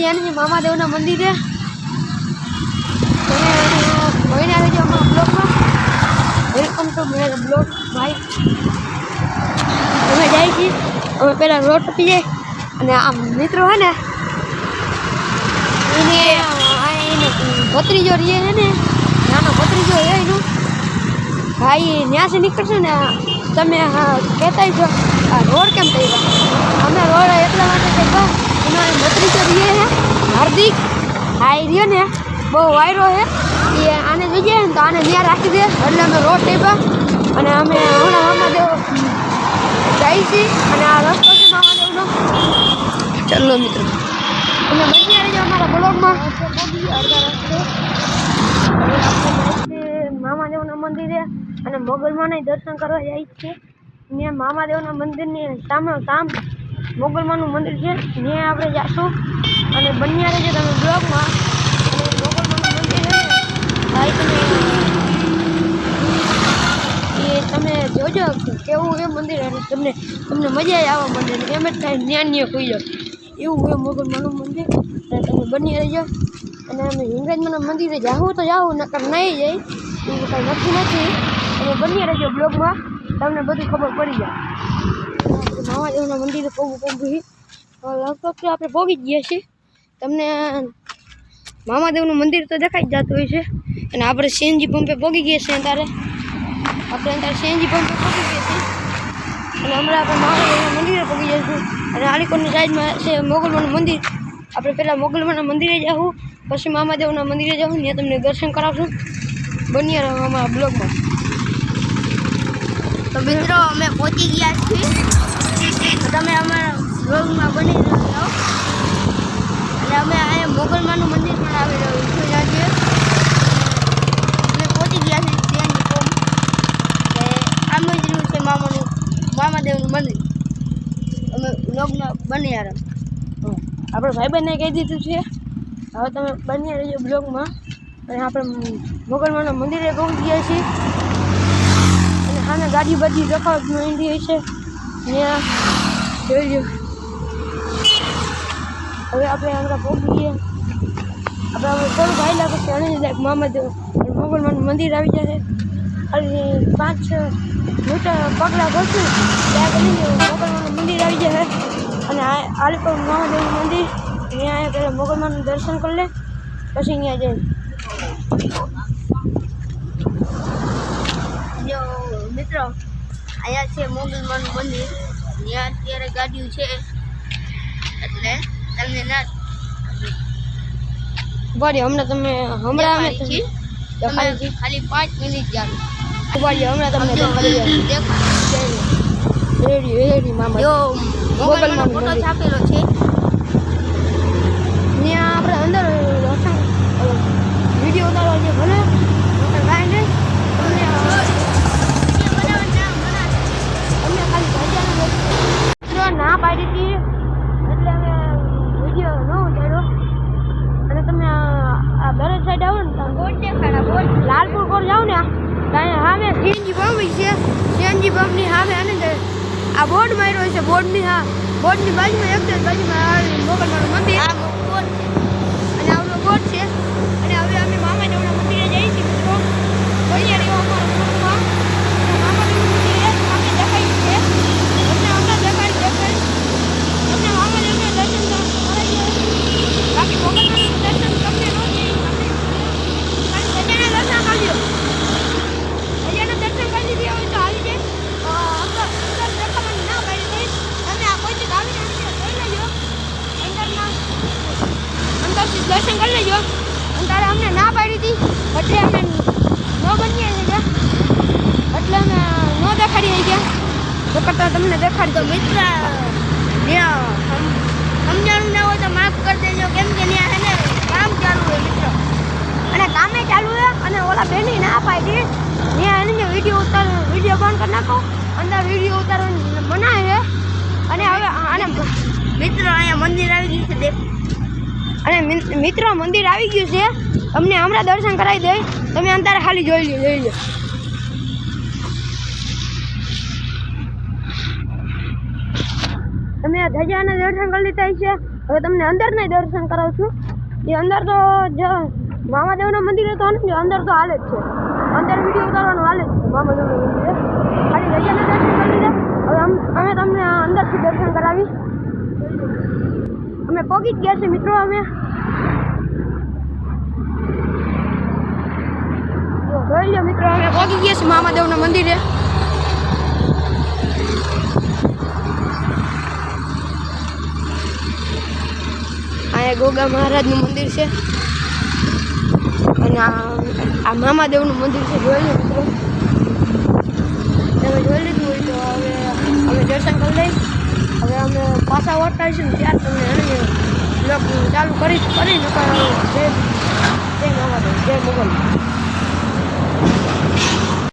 આજે મામાદેવના મંદિરે મહિને આવી જાઓ અમારા બ્લોગમાં. વેલકમ ટુ માય બ્લોગ ભાઈ. અમે જાય છીએ, અમે પહેલાં રોડ ટપી જાય અને આ મિત્રો હે ને એને ભત્રીજો રીએ છે ને, નાનો ભત્રીજો એનું ભાઈ ત્યાંથી નીકળશે ને તમે કહેતા છો આ રોડ કેમ થઈ ગયા. અમે રોડ એટલા માટે કે એનો ભત્રીજો રીએ છે હાર્દિક હાઈ રહ્યો ને બહુ વાયરો છે એ આને જોઈએ ને તો આને ત્યાં રાખી દે એટલે અમે રોડ ટેપા અને અમે હમણાં મામાદેવ જાય છીએ અને આ રસ્તો છે મામાદેવનો. ચાલો મિત્રો તમે બની રહેજો અમારા બ્લોગમાં. મામાદેવના મંદિરે અને મોગલમાના દર્શન કરવા જાય છે. ત્યાં મામાદેવના મંદિરની સામે મોગલમાનું મંદિર છે, ત્યાં આપણે જઈશું અને બન્યા રહેજો તમે બ્લોગમાં. અને મોગલમાનું મંદિર છે ને ભાઈ તમે જોજો કેવું એ મંદિર તમને મજા આવવા મંદિર એમ જ થાય જ્ઞાનીય ખોઈ જાવ એવું એ મોગલમાનું મંદિર. તમે બની રહેજો અને અમે હિંગરાજમાના મંદિરે જાવું તો જાવું નકર નહીં જાય એવું કાંઈ નક્કી નથી. તમે બની રહેજો બ્લોગમાં, તમને બધું ખબર પડી જાય. મામાદેવના મંદિરે લગભગ આપણે પહોંચી જ ગયા છીએ. તમને મામાદેવનું મંદિર તો દેખાઈ જ જતું હોય છે અને આપણે સીએનજી પંપે પહોંચી ગયા છીએ. આપણે સીએનજી પંપે પહોંચી ગયા છીએ અને હમણાં આપણે મામાદેવના મંદિરે પહોંચી જઈશું. અને આલીકોટની સાઈડમાં છે મોગલમાનું મંદિર. આપણે પહેલાં મોગલમાના મંદિરે જાઉં પછી મામાદેવના મંદિરે જાઉં, ત્યાં તમને દર્શન કરાવશું. બની રહો અમારા બ્લોગમાં. તો મિત્રો અમે પહોંચી ગયા છીએ, તો તમે અમારા બ્લોગમાં બની જાઓ. અને અમે અહીંયા મોગલમાનું મંદિર પણ આવી રહ્યું છું. રાજ્ય અમે પહોંચી ગયા છીએ સીએનજી પંપ. આમ જ રહ્યું છે મામાદેવનું મંદિર. અમે બ્લોગમાં બની રહ્યા. આપણે ભાઈબંધને કહી દીધું છે, હવે તમે બની રહેજો બ્લોગમાં. અને આપણે મોગલમાના મંદિરે પહોંચી ગયા છીએ અને સામે ગાડી બધી રખાવટ માંડી હોય છે ત્યાં જોઈ લો. હવે આપણે હમણાં પહોંચી ગયા. આપણે થોડું ભાઈ લાગે છે અને મામાદેવ મોગલમાનું મંદિર આવી જશે. ખાલી 5-6 મીટર પગલાં ભરશું ત્યાં બની મોગલમાનું મંદિર આવી જશે. અને આલીકોટ મહાદેવનું મંદિર ત્યાં પહેલાં મોગલમાનું દર્શન કરી લે પછી ત્યાં જાય. જો મિત્રો અહીંયા છે મોગલમાનું મંદિર, ત્યાં અત્યારે ગાડીઓ છે એટલે તમને ના ઉભારી હમણાં તમે હમણાં ખાલી 5 મિનિટ જાણો ઉભારી હમણાં તમને રેડી મામા મોગલમાનો ફોટો છાપેલો છે ત્યાં આપણે અંદર વિડીયો ઉતારવા જે ભલે કાંઈ નહીં અમને ખાલી ભાઈજાને ના પાડી હતી એટલે અમે વિડીયો ન ઉતાર્યો. અને તમે આ દરેક સાઈડ આવો ને બોર્ડ દેખાડા બોર્ડ લાલપુર કોર જાઓ ને ત્યાં સામે સીએનજી પંપ છે. સીએનજી પંપની સામે અને આ બોર્ડ માર્યો છે. બોર્ડની બાજુમાં એક બાજુમાં મોગલમાનું મંદિર અને આવડો બોર્ડ છે. અને હવે અમે મામાદેવના મંદિરે જઈએ છીએ મિત્રો. અહીંયા રહ્યો અમારા ગ્રુપમાં મામાદેવનું મંદિર સામે દેખાય છે. તમને હમણાં દેખાડી તમને મામાદેવના દર્શન કરાવીએ. બાકી મોગલમાનું દર્શન તમને ન થાય. સજાના દર્શન કરી દો. સજાના દર્શન કરી દીધા હોય તો આવી જાય. અંદર દેખાવાની ના પાડી દઈ. તમે આ કોઈથી આવીને જોઈ લેજો. અંદરથી દર્શન કરી લેજો. અને તારે અમને ના પાડી હતી એટલે અમે ન બનીએ ગયા એટલે અમે ન દેખાડી ગયા. તો કરતાં તમને દેખાડી દો મિત્ર. સમજાણું ના હોય તો માફ કરી દેજો કેમ કે ત્યાં છે ને કામ ચાલુ હોય મિત્રો. અને કામે ચાલુ હોય અને ઓલા બેની ના પાડી ત્યાં એને વિડીયો બંધ કરી નાખો. અંદર વિડીયો ઉતારવાનું બનાવે અને હવે અને મિત્રો અહીંયા મંદિર આવી ગયું છે. અને મિત્રો મંદિર આવી ગયું છે. તમને હમણાં દર્શન કરાવી દે. તમે અંતારે ખાલી જોઈ લો. તમે ધજાના દર્શન કરી લીધા છે હવે તમને અંદરના દર્શન કરાવું છું. એ અંદર તો જો મામાદેવના મંદિરે તો નથી, અંદર તો હાલે જ છે. અંદર વિડીયો ઉતારવાનું હાલે જ છે મામાદેવના મંદિરે. ખાલી રજાના દર્શન કરી લીધા. હવે અમે તમને અંદરથી દર્શન કરાવી. અમે પહોંચી જ ગયા છીએ મિત્રો. અમે જોઈ લો મિત્રો, અમે પહોંચી ગયા છીએ મામાદેવના મંદિરે. અહીંયા ગોગા મહારાજનું મંદિર છે અને આ મામાદેવનું મંદિર છે. જોઈ લો મિત્રો, તમે જોઈ લીધું હોય તો હવે અમે દર્શન કરી લઈ. હવે અમે પાછા વળતા આવીશું ને ત્યાર તમને બ્લોગ ચાલુ કરી નકર જય મામાદેવ, જય મોગલ.